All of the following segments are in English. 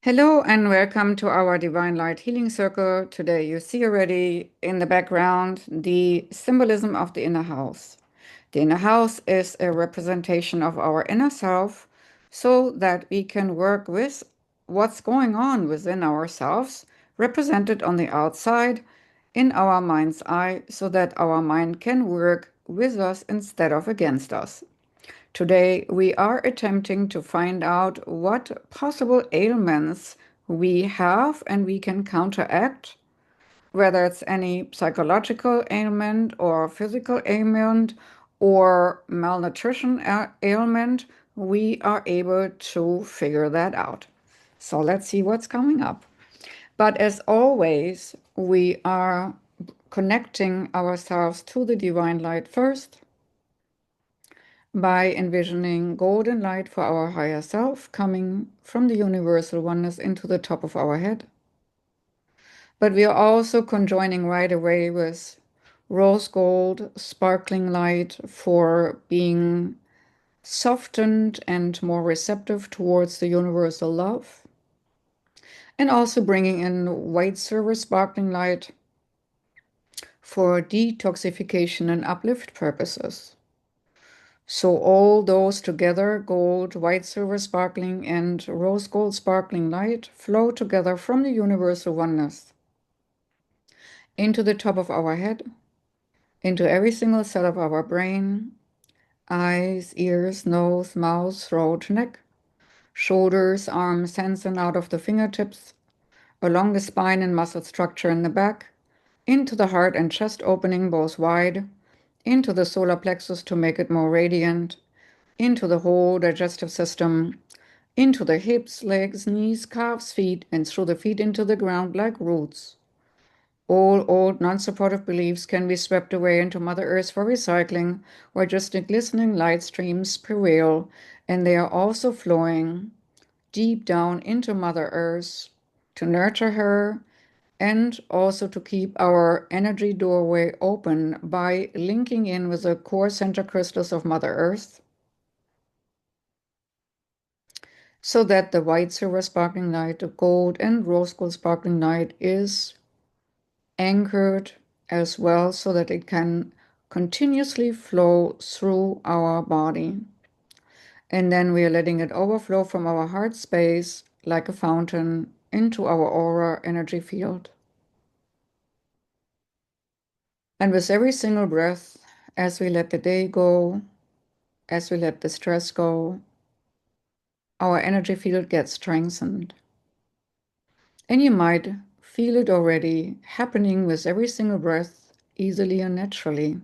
Hello and welcome to our Divine Light Healing Circle. Today you see already in the background the symbolism of the inner house. The inner house is a representation of our inner self so that we can work with what's going on within ourselves, represented on the outside in our mind's eye, so that our mind can work with us instead of against us. Today, we are attempting to find out what possible ailments we have and we can counteract, whether it's any psychological ailment or physical ailment or malnutrition ailment, we are able to figure that out. So let's see what's coming up. But as always, we are connecting ourselves to the divine light first by envisioning golden light for our higher self coming from the universal oneness into the top of our head. But we are also conjoining right away with rose gold, sparkling light for being softened and more receptive towards the universal love. And also bringing in white silver sparkling light for detoxification and uplift purposes. So all those together, gold, white, silver sparkling, and rose gold sparkling light, flow together from the universal oneness into the top of our head, into every single cell of our brain, eyes, ears, nose, mouth, throat, neck, shoulders, arms, hands, and out of the fingertips, along the spine and muscle structure in the back, into the heart and chest opening both wide, into the solar plexus to make it more radiant, into the whole digestive system, into the hips, legs, knees, calves, feet, and through the feet into the ground like roots. All old non-supportive beliefs can be swept away into Mother Earth for recycling, where just the glistening light streams prevail, and they are also flowing deep down into Mother Earth to nurture her and also to keep our energy doorway open by linking in with the core center crystals of Mother Earth, so that the white silver sparkling light, the gold and rose gold sparkling light is anchored as well, so that it can continuously flow through our body. And then we are letting it overflow from our heart space like a fountain into our aura energy field. And with every single breath, as we let the day go, as we let the stress go, our energy field gets strengthened. And you might feel it already happening with every single breath, easily and naturally.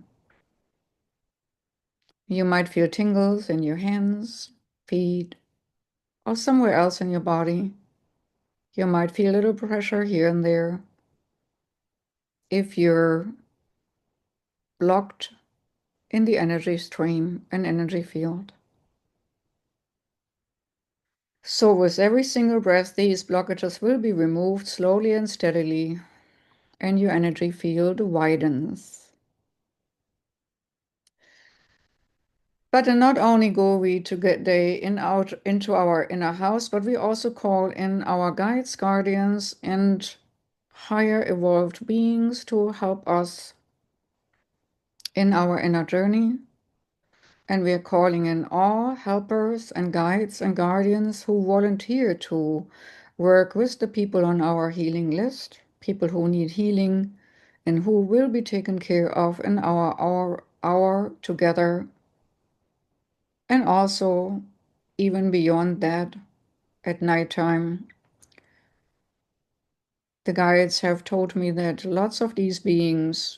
You might feel tingles in your hands, feet, or somewhere else in your body. You might feel a little pressure here and there. If you're blocked in the energy stream and energy field. So with every single breath, these blockages will be removed slowly and steadily, and your energy field widens. But not only go we to get day in out into our inner house, but we also call in our guides, guardians, and higher evolved beings to help us in our inner journey. And we are calling in all helpers and guides and guardians who volunteer to work with the people on our healing list, people who need healing and who will be taken care of in our hour together. And also, even beyond that, at nighttime, the guides have told me that lots of these beings,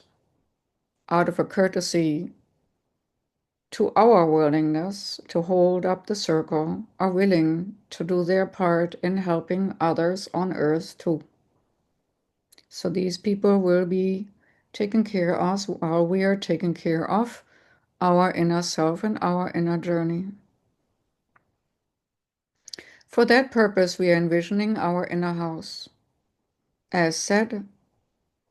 out of a courtesy to our willingness to hold up the circle, are willing to do their part in helping others on Earth too. So these people will be taking care of us while we are taking care of our inner self and our inner journey. For that purpose, we are envisioning our inner house. As said,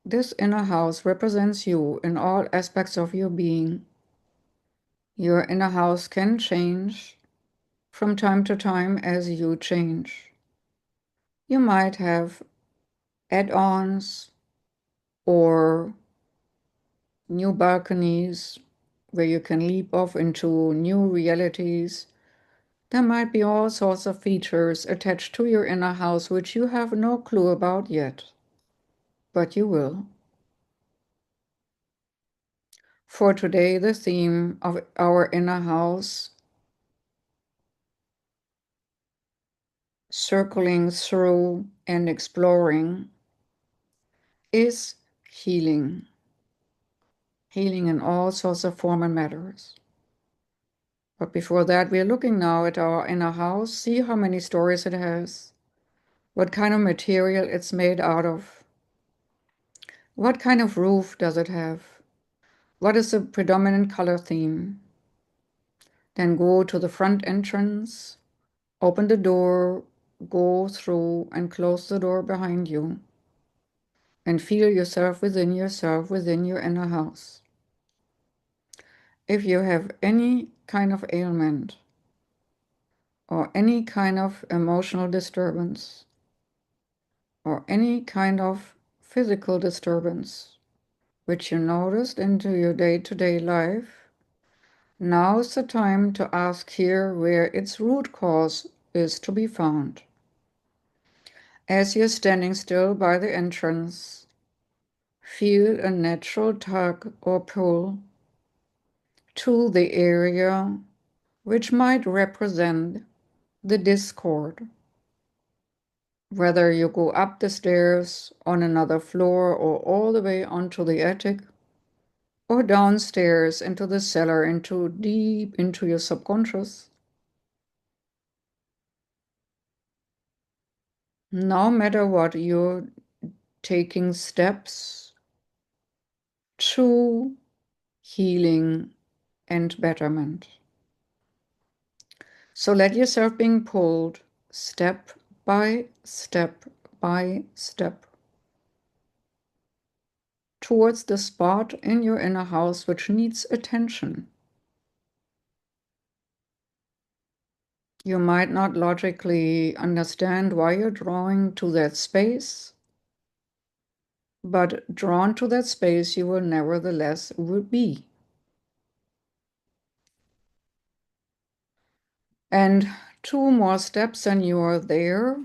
this inner house represents you in all aspects of your being. Your inner house can change from time to time as you change. You might have add-ons or new balconies where you can leap off into new realities. There might be all sorts of features attached to your inner house which you have no clue about yet, but you will. For today, the theme of our inner house, circling through and exploring, is healing. Healing in all sorts of form and matters. But before that, we're looking now at our inner house, see how many stories it has, what kind of material it's made out of, what kind of roof does it have, what is the predominant color theme. Then go to the front entrance, open the door, go through and close the door behind you, and feel yourself within your inner house. If you have any kind of ailment or any kind of emotional disturbance or any kind of physical disturbance which you noticed into your day-to-day life, now's the time to ask here where its root cause is to be found. As you're standing still by the entrance, feel a natural tug or pull to the area which might represent the discord. Whether you go up the stairs on another floor or all the way onto the attic or downstairs into the cellar, into deep into your subconscious. No matter what, you're taking steps to healing and betterment. So let yourself being pulled step by step by step towards the spot in your inner house which needs attention. You might not logically understand why you're drawing to that space, but drawn to that space you will nevertheless be. And two more steps and you are there,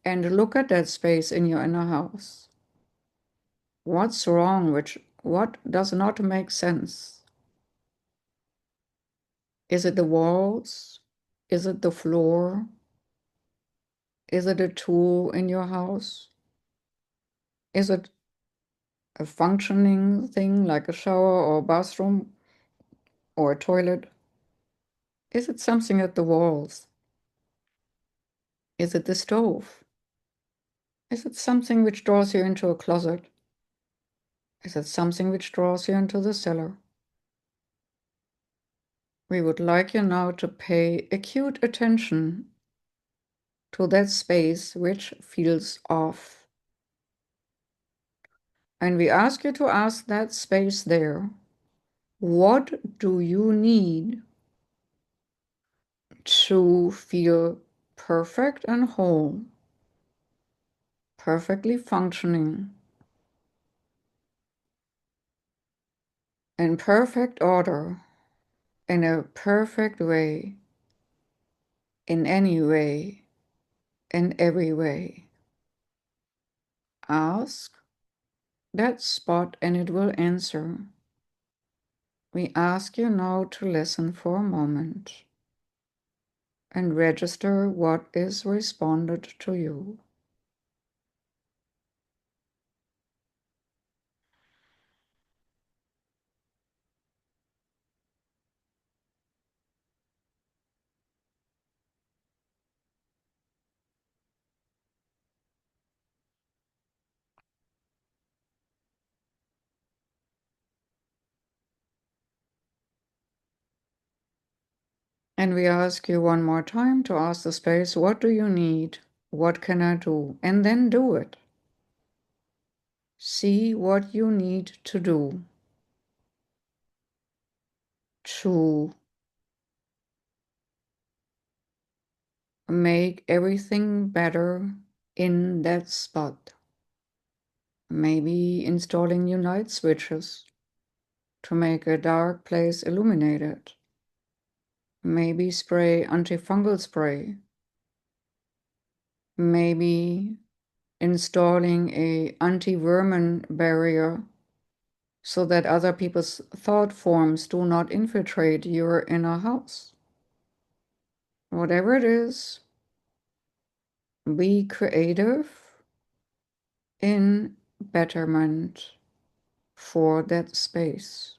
and look at that space in your inner house. What's wrong? What does not make sense? Is it the walls? Is it the floor? Is it a tool in your house? Is it a functioning thing like a shower or a bathroom or a toilet? Is it something at the walls? Is it the stove? Is it something which draws you into a closet? Is it something which draws you into the cellar? We would like you now to pay acute attention to that space which feels off. And we ask you to ask that space there, what do you need to feel perfect and whole, perfectly functioning, in perfect order, in a perfect way, in any way, in every way? Ask that spot and it will answer. We ask you now to listen for a moment and register what is responded to you. And we ask you one more time to ask the space, what do you need? What can I do? And then do it. See what you need to do to make everything better in that spot. Maybe installing new light switches to make a dark place illuminated. Maybe spray antifungal spray. Maybe installing a anti-vermin barrier so that other people's thought forms do not infiltrate your inner house. Whatever it is, be creative in betterment for that space.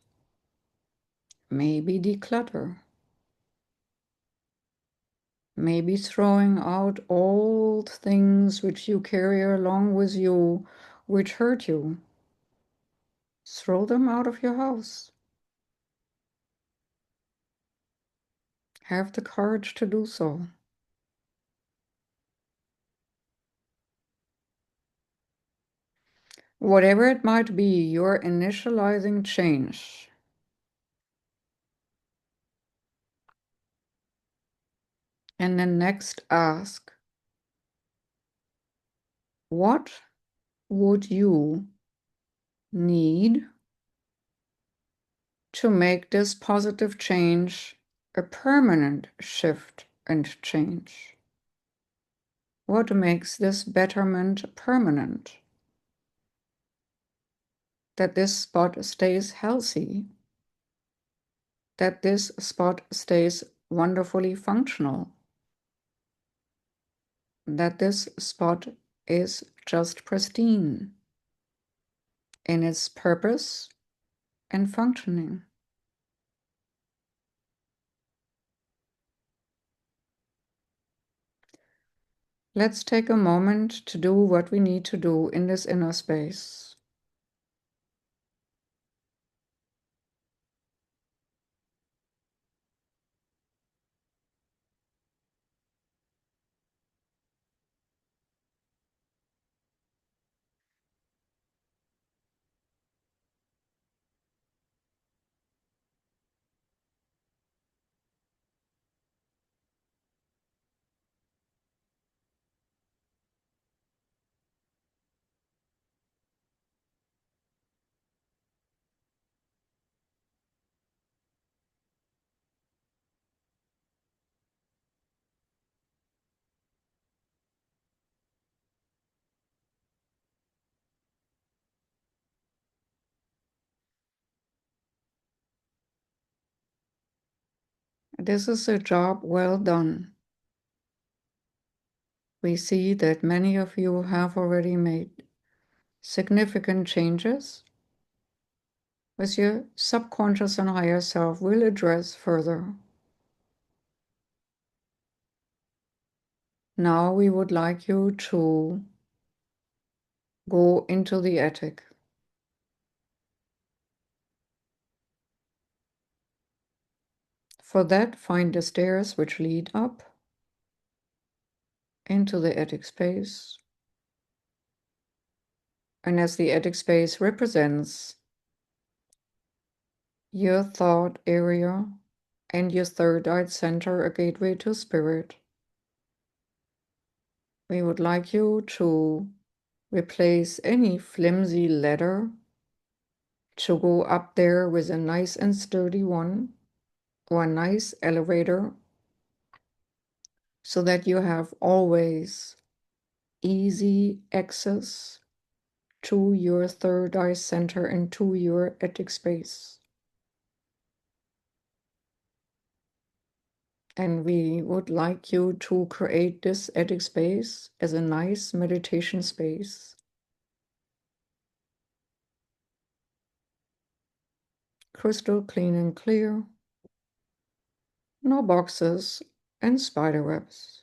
Maybe declutter. Maybe throwing out old things which you carry along with you, which hurt you. Throw them out of your house. Have the courage to do so. Whatever it might be, you're initializing change. And then next ask, what would you need to make this positive change a permanent shift and change? What makes this betterment permanent? That this spot stays healthy, that this spot stays wonderfully functional, that this spot is just pristine in its purpose and functioning. Let's take a moment to do what we need to do in this inner space. This is a job well done. We see that many of you have already made significant changes, which your subconscious and higher self will address further. Now we would like you to go into the attic. For that, find the stairs which lead up into the attic space. And as the attic space represents your thought area and your third eye center, a gateway to spirit, we would like you to replace any flimsy ladder to go up there with a nice and sturdy one or a nice elevator so that you have always easy access to your third eye center and to your attic space. And we would like you to create this attic space as a nice meditation space. Crystal clean and clear. No boxes and spider webs.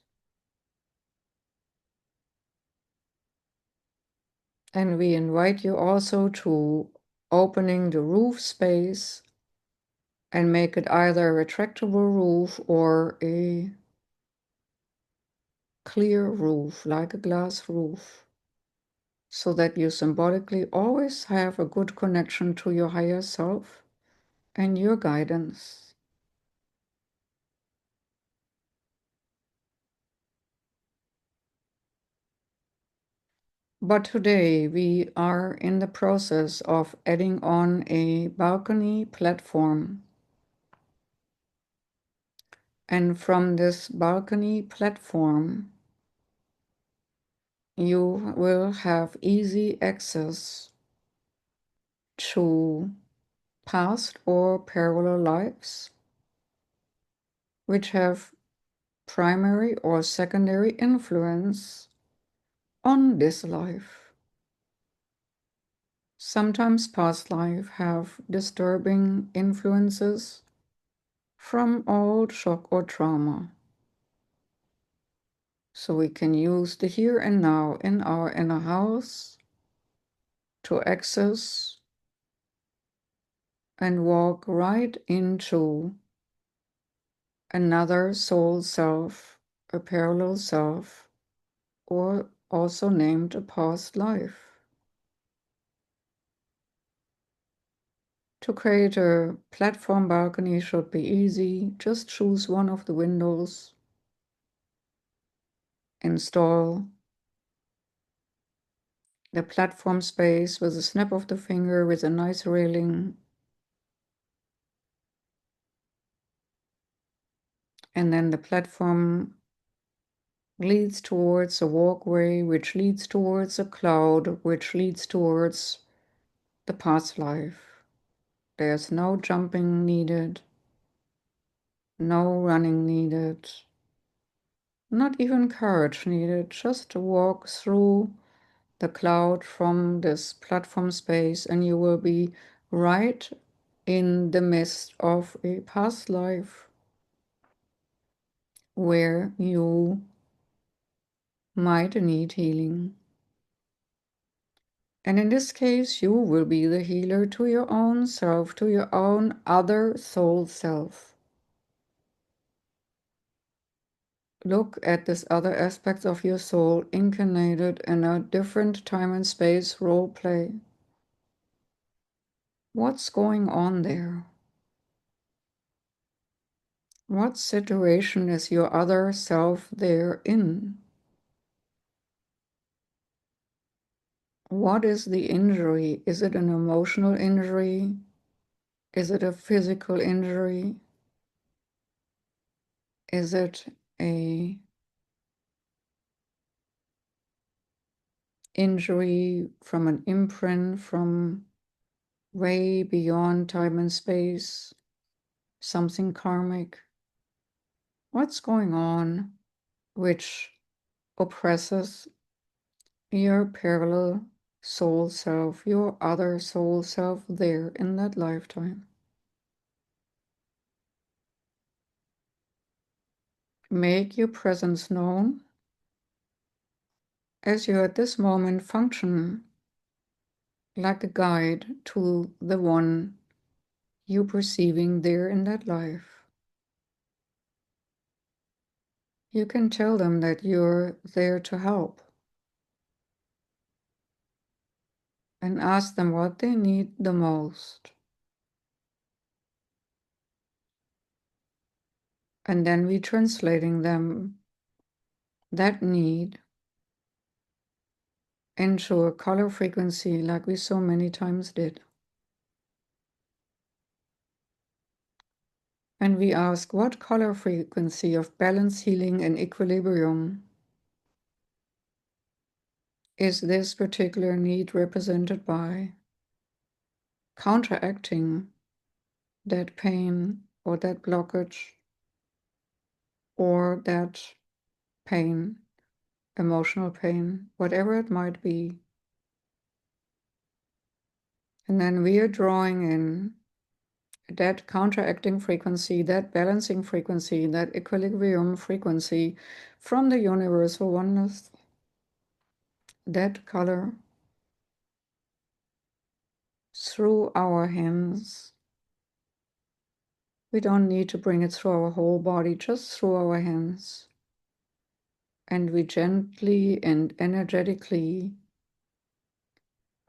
And we invite you also to opening the roof space and make it either a retractable roof or a clear roof, like a glass roof, so that you symbolically always have a good connection to your higher self and your guidance. But today we are in the process of adding on a balcony platform. And from this balcony platform, you will have easy access to past or parallel lives, which have primary or secondary influence on this life. Sometimes past life have disturbing influences from old shock or trauma. So we can use the here and now in our inner house to access and walk right into another soul self, a parallel self, or also named a past life. To create a platform balcony should be easy. Just choose one of the windows, install the platform space with a snap of the finger with a nice railing, and then the platform leads towards a walkway, which leads towards a cloud, which leads towards the past life. There's no jumping needed, no running needed, not even courage needed, just to walk through the cloud from this platform space, and you will be right in the midst of a past life where you might need healing. And in this case, you will be the healer to your own self, to your own other soul self. Look at this other aspects of your soul incarnated in a different time and space role play. What's going on there? What situation is your other self there in? What is the injury? Is it an emotional injury? Is it a physical injury? Is it a injury from an imprint from way beyond time and space? Something karmic? What's going on which oppresses your parallel soul self, your other soul self there in that lifetime? Make your presence known as you at this moment function like a guide to the one you perceiving there in that life. You can tell them that you're there to help and ask them what they need the most. And then we translating them that need into a color frequency like we so many times did. And we ask, what color frequency of balance, healing, and equilibrium is this particular need represented by? Counteracting that pain or that blockage or that pain, emotional pain, whatever it might be. And then we are drawing in that counteracting frequency, that balancing frequency, that equilibrium frequency from the universal oneness, that color through our hands. We don't need to bring it through our whole body, just through our hands. And we gently and energetically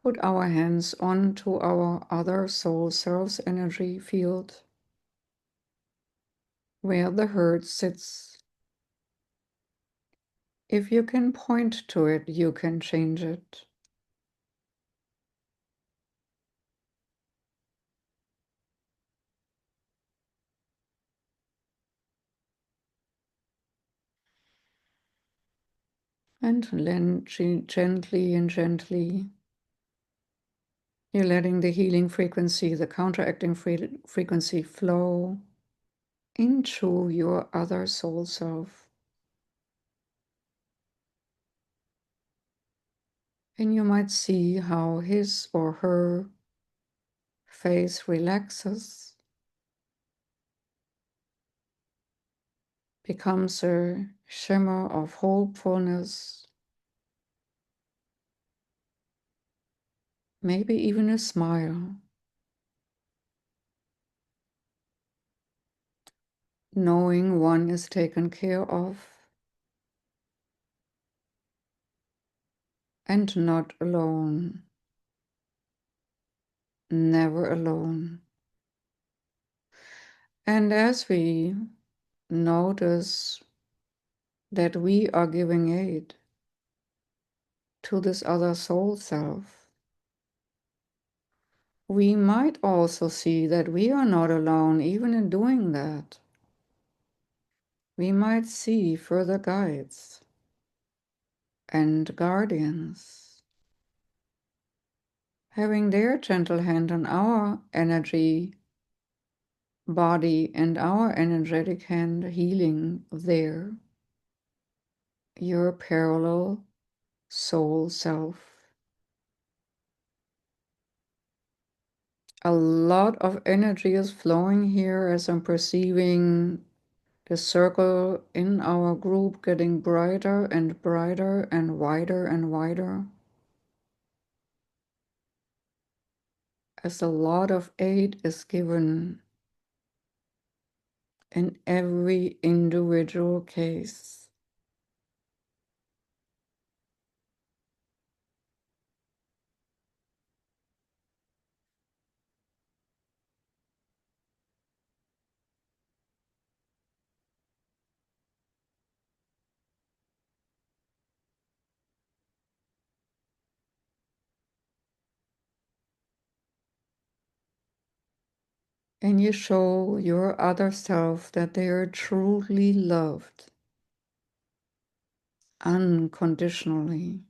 put our hands onto our other soul self's energy field, where the hurt sits. If you can point to it, you can change it. And gently and gently, you're letting the healing frequency, the counteracting frequency flow into your other soul self. And you might see how his or her face relaxes, becomes a shimmer of hopefulness, maybe even a smile, knowing one is taken care of and not alone, never alone. And as we notice that we are giving aid to this other soul self, we might also see that we are not alone even in doing that. We might see further guides and guardians having their gentle hand on our energy, body, and our energetic hand healing there, your parallel soul self. A lot of energy is flowing here as I'm perceiving the circle in our group getting brighter and brighter and wider, as a lot of aid is given in every individual case. And you show your other self that they are truly loved unconditionally.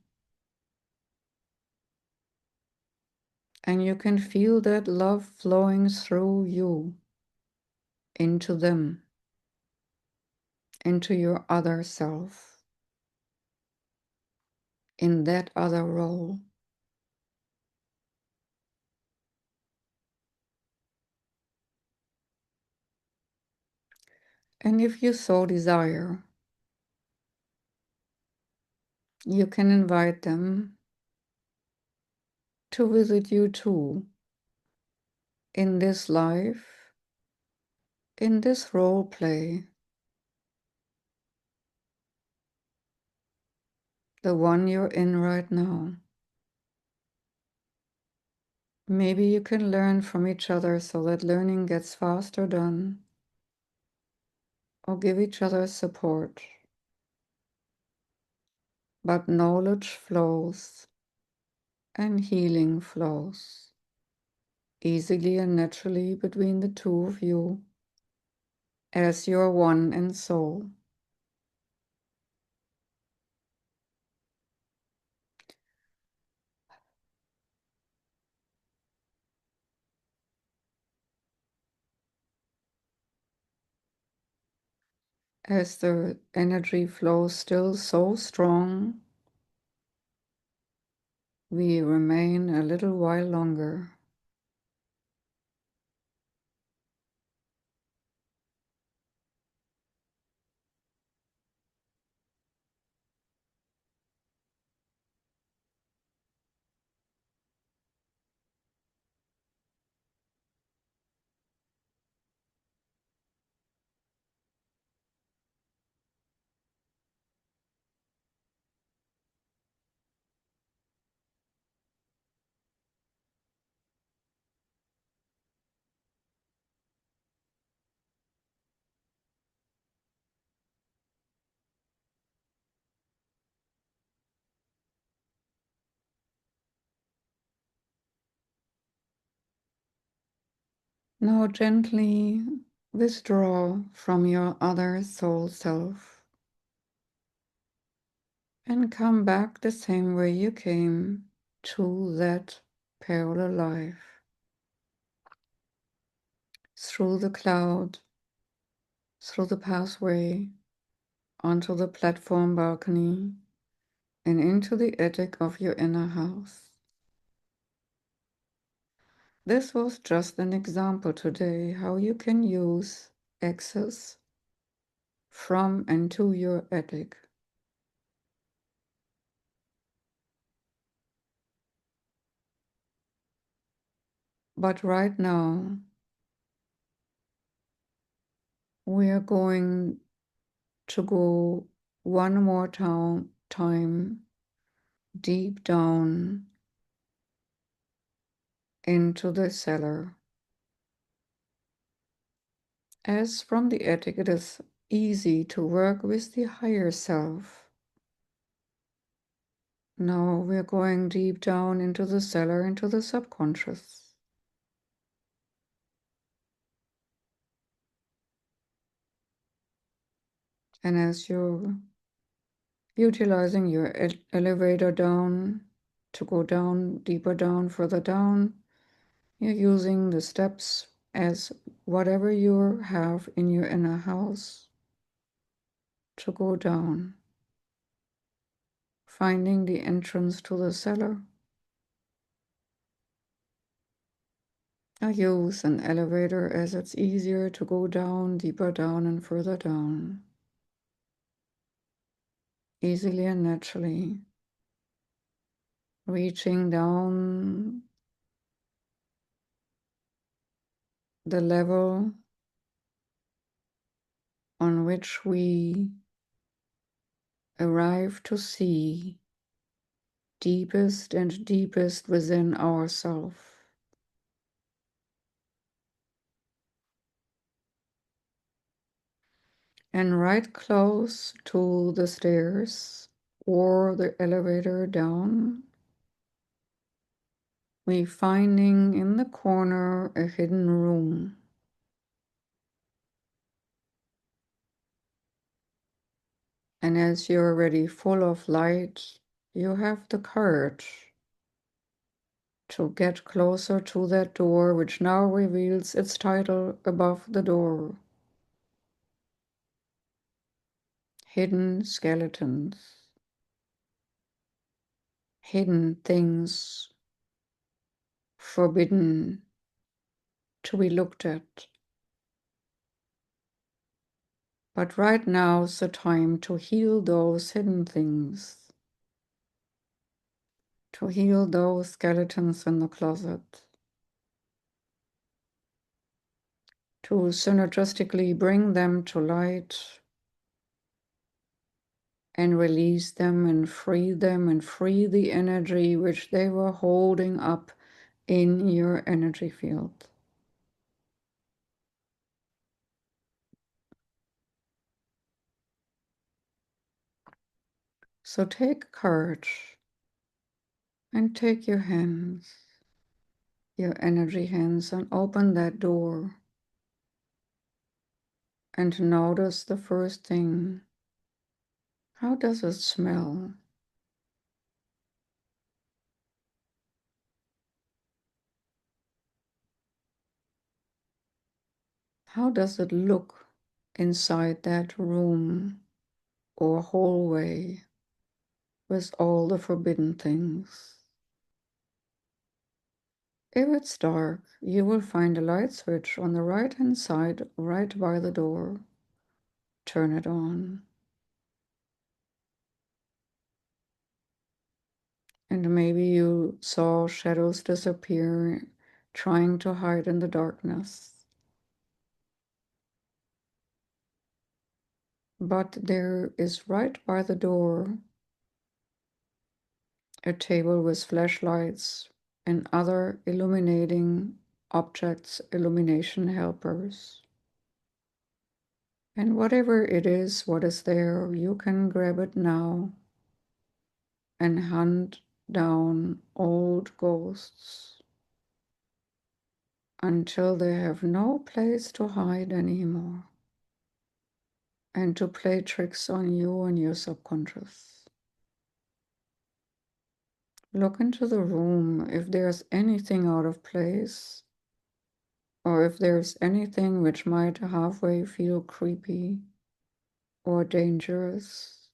And you can feel that love flowing through you into them, into your other self, in that other role. And if you so desire, you can invite them to visit you too in this life, in this role play, the one you're in right now. Maybe you can learn from each other so that learning gets faster done, or give each other support. But knowledge flows and healing flows easily and naturally between the two of you as you're one in soul. As the energy flows still so strong, we remain a little while longer. Now gently withdraw from your other soul self And come back the same way you came to that parallel life. Through the cloud, through the pathway, onto the platform balcony, and into the attic of your inner house. This was just an example today how you can use access from and to your attic. But right now, we are going to go one more time deep down into the cellar. As from the attic, it is easy to work with the higher self. Now we're going deep down into the cellar, into the subconscious. And as you're utilizing your elevator down to go down, deeper down, further down, you're using the steps as whatever you have in your inner house to go down, finding the entrance to the cellar. I use an elevator as it's easier to go down, deeper down, and further down, easily and naturally, reaching down the level on which we arrive to see deepest and deepest within ourselves. And right close to the stairs or the elevator down, we finding in the corner a hidden room. And as you're already full of light, you have the courage to get closer to that door, which now reveals its title above the door. Hidden skeletons, hidden things, forbidden to be looked at. But right now is the time to heal those hidden things, to heal those skeletons in the closet, to synergistically bring them to light and release them and free the energy which they were holding up in your energy field. So take courage and take your hands, your energy hands, and open that door and notice the first thing. How does it smell? How does it look inside that room or hallway with all the forbidden things? If it's dark, you will find a light switch on the right-hand side, right by the door. Turn it on. And maybe you saw shadows disappear, trying to hide in the darkness. But there is right by the door a table with flashlights and other illuminating objects, illumination helpers. And whatever it is, what is there, you can grab it now and hunt down old ghosts until they have no place to hide anymore, and to play tricks on you and your subconscious. Look into the room if there's anything out of place, or if there's anything which might halfway feel creepy or dangerous,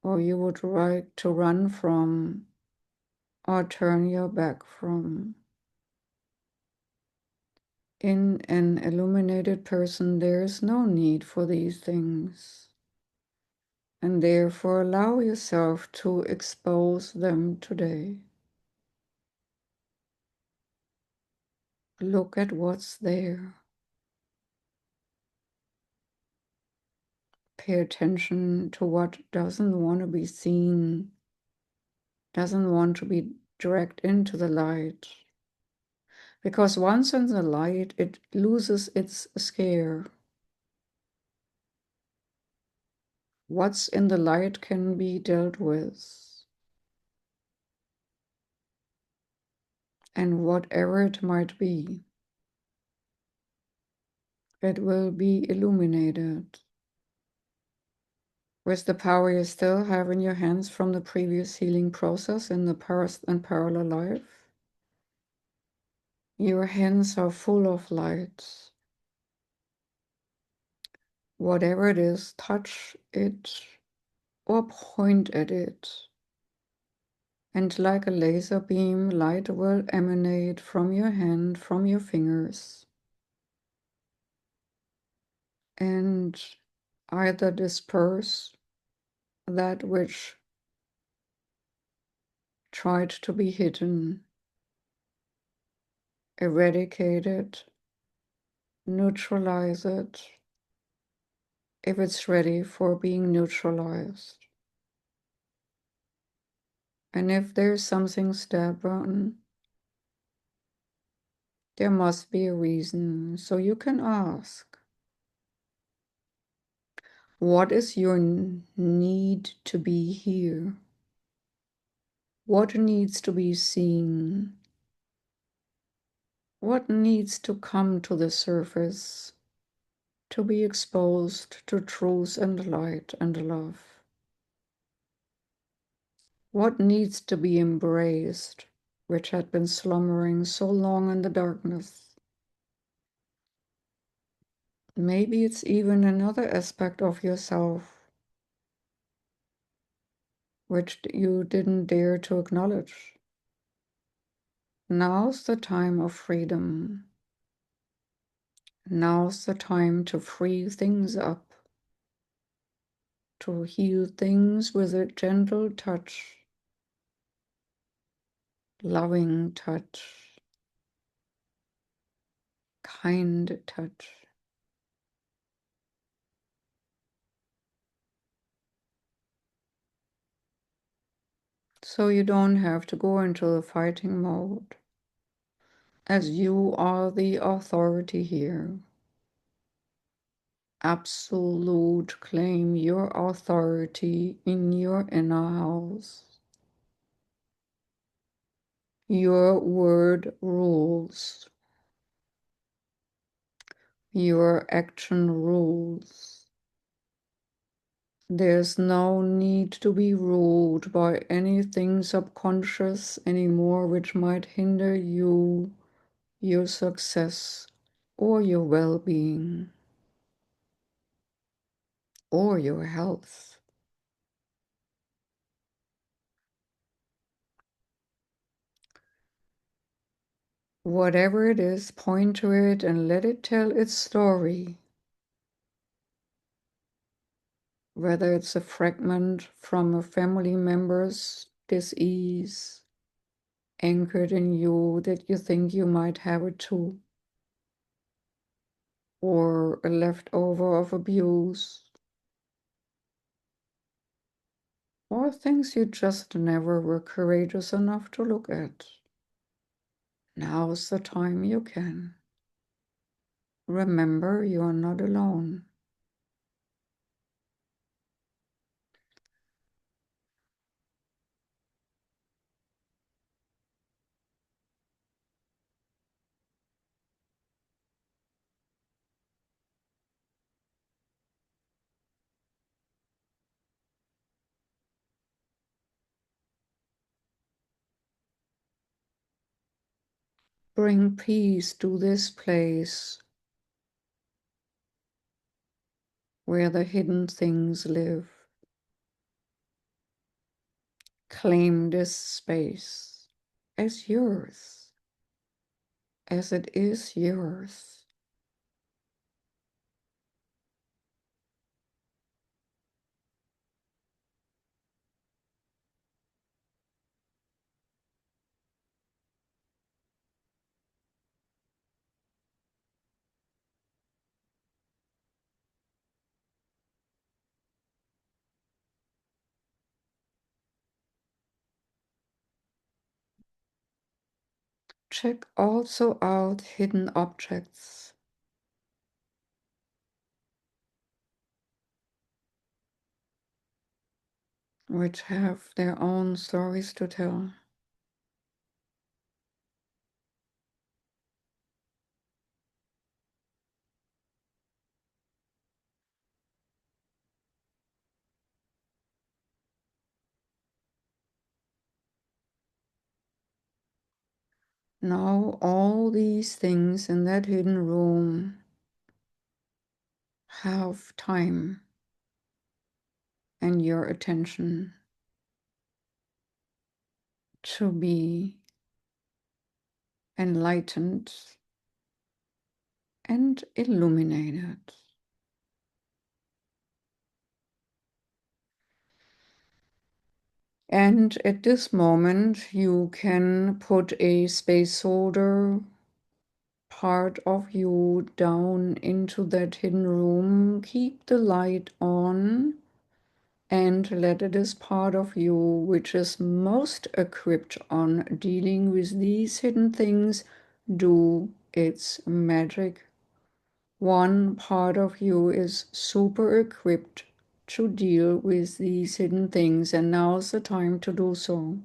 or you would like to run from or turn your back from. In an illuminated person, there is no need for these things, and therefore allow yourself to expose them today. Look at what's there. Pay attention to what doesn't want to be seen, doesn't want to be dragged into the light. Because once in the light, it loses its scare. What's in the light can be dealt with. And whatever it might be, it will be illuminated. With the power you still have in your hands from the previous healing process in the past and parallel life, your hands are full of light. Whatever it is, touch it or point at it. And like a laser beam, light will emanate from your hand, from your fingers, and either disperse that which tried to be hidden, eradicate it, neutralize it, if it's ready for being neutralized. And if there's something stubborn, there must be a reason. So you can ask, what is your need to be here? What needs to be seen? What needs to come to the surface to be exposed to truth and light and love? What needs to be embraced, which had been slumbering so long in the darkness? Maybe it's even another aspect of yourself which you didn't dare to acknowledge. Now's the time of freedom. Now's the time to free things up, to heal things with a gentle touch, loving touch, kind touch. So you don't have to go into the fighting mode, as you are the authority here. Absolute, claim your authority in your inner house. Your word rules. Your action rules. There's no need to be ruled by anything subconscious anymore which might hinder you, your success, or your well-being, or your health. Whatever it is, point to it and let it tell its story. Whether it's a fragment from a family member's dis-ease, anchored in you that you think you might have it too, or a leftover of abuse, or things you just never were courageous enough to look at. Now's the time you can. Remember, you are not alone. Bring peace to this place where the hidden things live. Claim this space as yours, as it is yours. Check also out hidden objects, which have their own stories to tell. Now all these things in that hidden room have time and your attention to be enlightened and illuminated. And at this moment, you can put a space holder part of you down into that hidden room. Keep the light on and let it is part of you which is most equipped on dealing with these hidden things do its magic. One part of you is super equipped to deal with these hidden things, and now's the time to do so.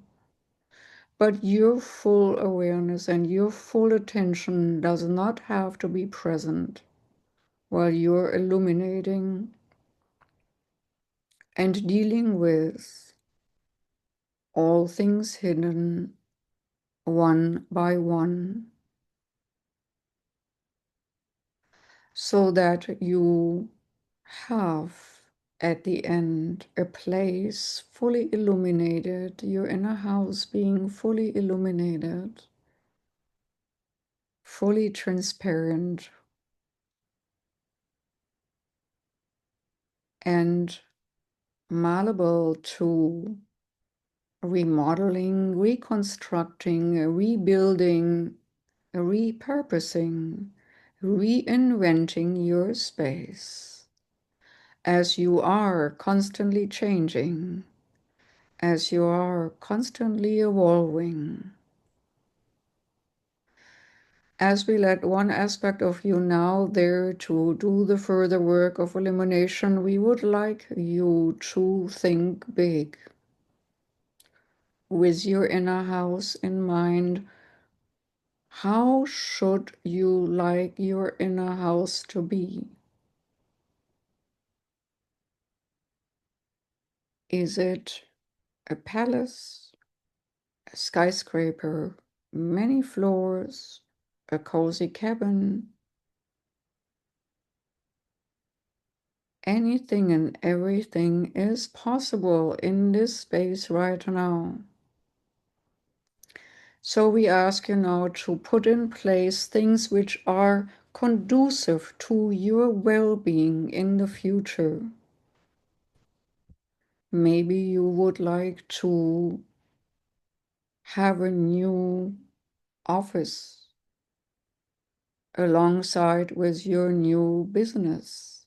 But your full awareness and your full attention does not have to be present while you're illuminating and dealing with all things hidden one by one, so that you have at the end a place fully illuminated, your inner house being fully illuminated, fully transparent, and malleable to remodeling, reconstructing, rebuilding, repurposing, reinventing your space as you are constantly changing, as you are constantly evolving. As we let one aspect of you now there to do the further work of elimination, we would like you to think big. With your inner house in mind, how should you like your inner house to be? Is it a palace, a skyscraper, many floors, a cozy cabin? Anything and everything is possible in this space right now. So we ask you now to put in place things which are conducive to your well-being in the future. Maybe you would like to have a new office alongside with your new business.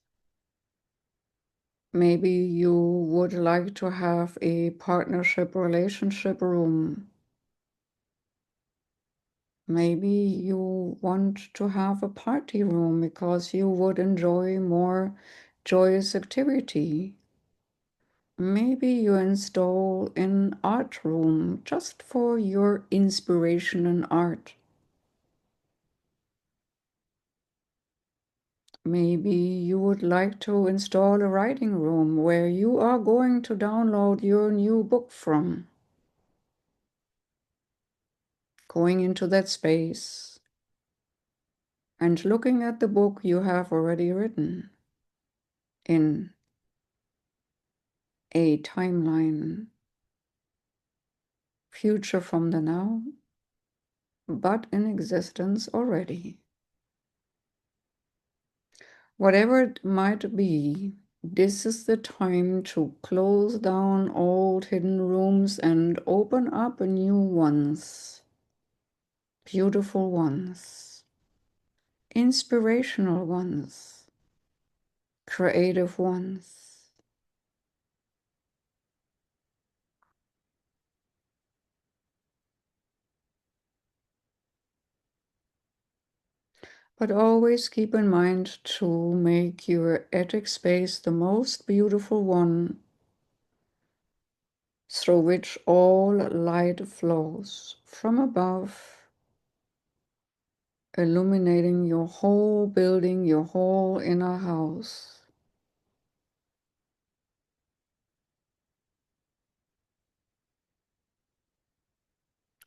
Maybe you would like to have a partnership relationship room. Maybe you want to have a party room because you would enjoy more joyous activity. Maybe you install an art room just for your inspiration in art. Maybe you would like to install a writing room where you are going to download your new book from. Going into that space and looking at the book you have already written in a timeline, future from the now, but in existence already. Whatever it might be, this is the time to close down old hidden rooms and open up new ones, beautiful ones, inspirational ones, creative ones. But always keep in mind to make your attic space the most beautiful one through which all light flows from above, illuminating your whole building, your whole inner house.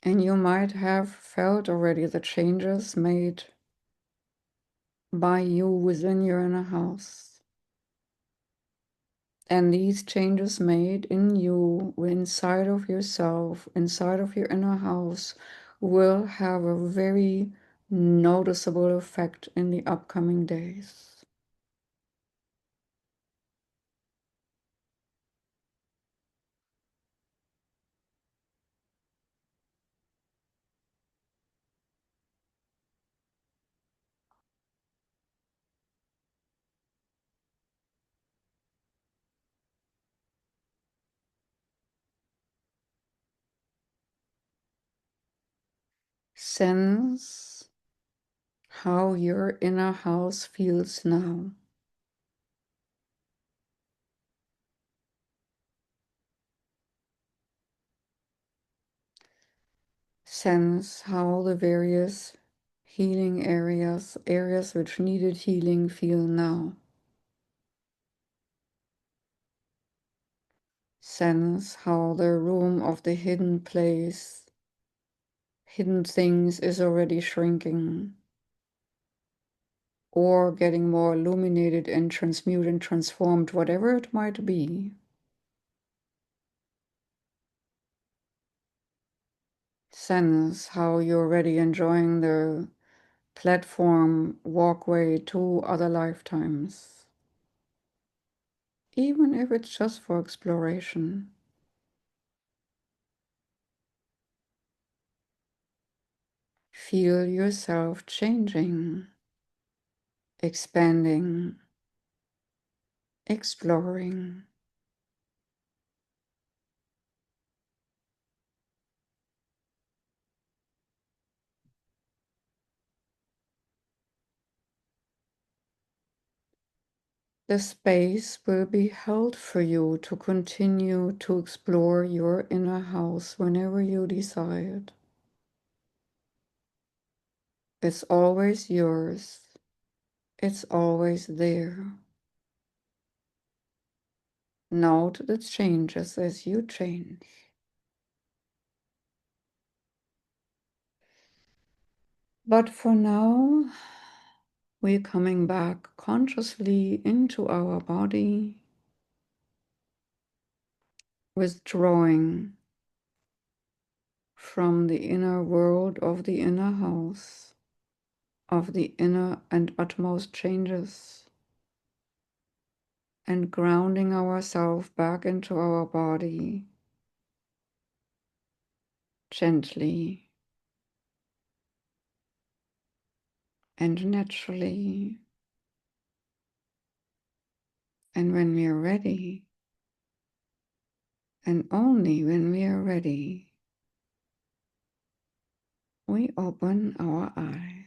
And you might have felt already the changes made by you within your inner house. And these changes made in you, inside of yourself, inside of your inner house, will have a very noticeable effect in the upcoming days. Sense how your inner house feels now. Sense how the various healing areas, areas which needed healing, feel now. Sense how the room of the hidden place, hidden things is already shrinking or getting more illuminated and transmuted and transformed, whatever it might be. Sense how you're already enjoying the platform walkway to other lifetimes, even if it's just for exploration. Feel yourself changing, expanding, exploring. The space will be held for you to continue to explore your inner house whenever you decide. It's always yours. It's always there. Note the changes as you change. But for now, we're coming back consciously into our body, withdrawing from the inner world of the inner house, of the inner and utmost changes, and grounding ourselves back into our body gently and naturally. And when we are ready, and only when we are ready, we open our eyes.